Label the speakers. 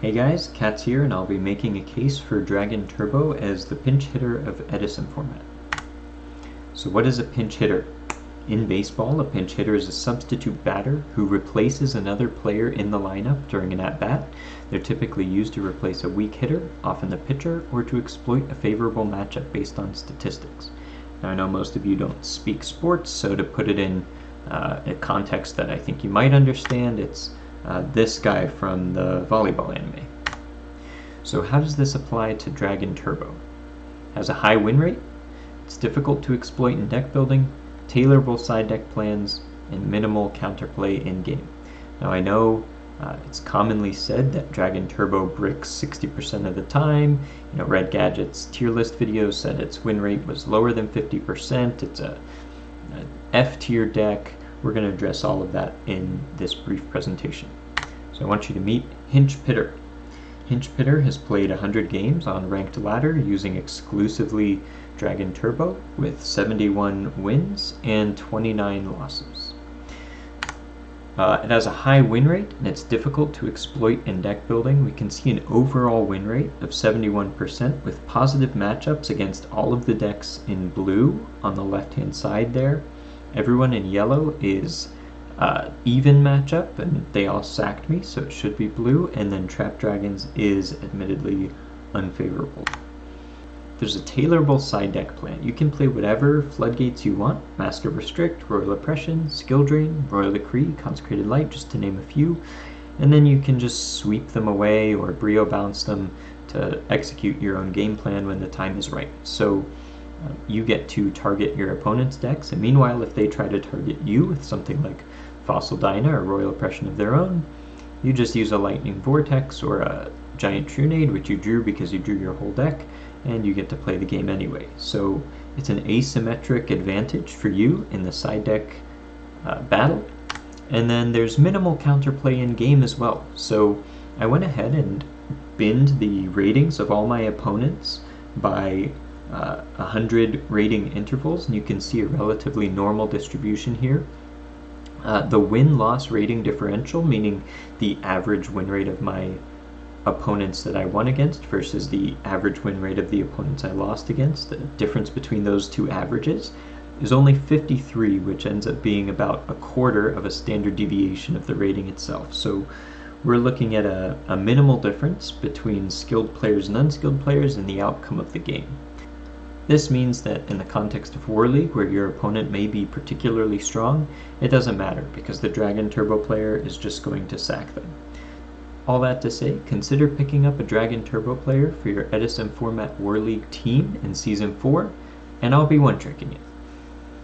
Speaker 1: Hey guys, Kat's here, and I'll be making a case for Dragon Turbo as the pinch hitter of Edison format. So what is a pinch hitter? In baseball, a pinch hitter is a substitute batter who replaces another player in the lineup during an at-bat. They're typically used to replace a weak hitter, often the pitcher, or to exploit a favorable matchup based on statistics. Now I know most of you don't speak sports, so to put it in a context that I think you might understand, it's this guy from the volleyball anime. So how does this apply to Dragon Turbo? Has a high win rate, it's difficult to exploit in deck building, tailorable side deck plans, and minimal counterplay in-game. Now I know it's commonly said that Dragon Turbo bricks 60% of the time. Red Gadget's tier list video said its win rate was lower than 50%. It's a F tier deck. We're going to address all of that in this brief presentation. So I want you to meet HinchPitter. HinchPitter has played 100 games on ranked ladder using exclusively Dragon Turbo with 71 wins and 29 losses. It has a high win rate and it's difficult to exploit in deck building. We can see an overall win rate of 71% with positive matchups against all of the decks in blue on the left hand side there. Everyone in yellow is even matchup, and they all sacked me, so it should be blue, and then Trap Dragons is admittedly unfavorable. There's a tailorable side deck plan. You can play whatever floodgates you want: Master Restrict, Royal Oppression, Skill Drain, Royal Decree, Consecrated Light, just to name a few, and then you can just sweep them away or Brio bounce them to execute your own game plan when the time is right. So you get to target your opponent's decks, and meanwhile if they try to target you with something like Fossil Dyna or Royal Oppression of their own, you just use a Lightning Vortex or a Giant Trunade, which you drew because you drew your whole deck, and you get to play the game anyway. So it's an asymmetric advantage for you in the side deck battle. And then there's minimal counterplay in game as well. So I went ahead and binned the ratings of all my opponents by 100 rating intervals, and you can see a relatively normal distribution here. The win-loss rating differential, meaning the average win rate of my opponents that I won against versus the average win rate of the opponents I lost against, the difference between those two averages is only 53, which ends up being about a quarter of a standard deviation of the rating itself. So we're looking at a minimal difference between skilled players and unskilled players in the outcome of the game. This means that in the context of War League, where your opponent may be particularly strong, it doesn't matter because the Dragon Turbo player is just going to sack them. All that to say, consider picking up a Dragon Turbo player for your Edison format War League team in Season 4, and I'll be one-tricking it.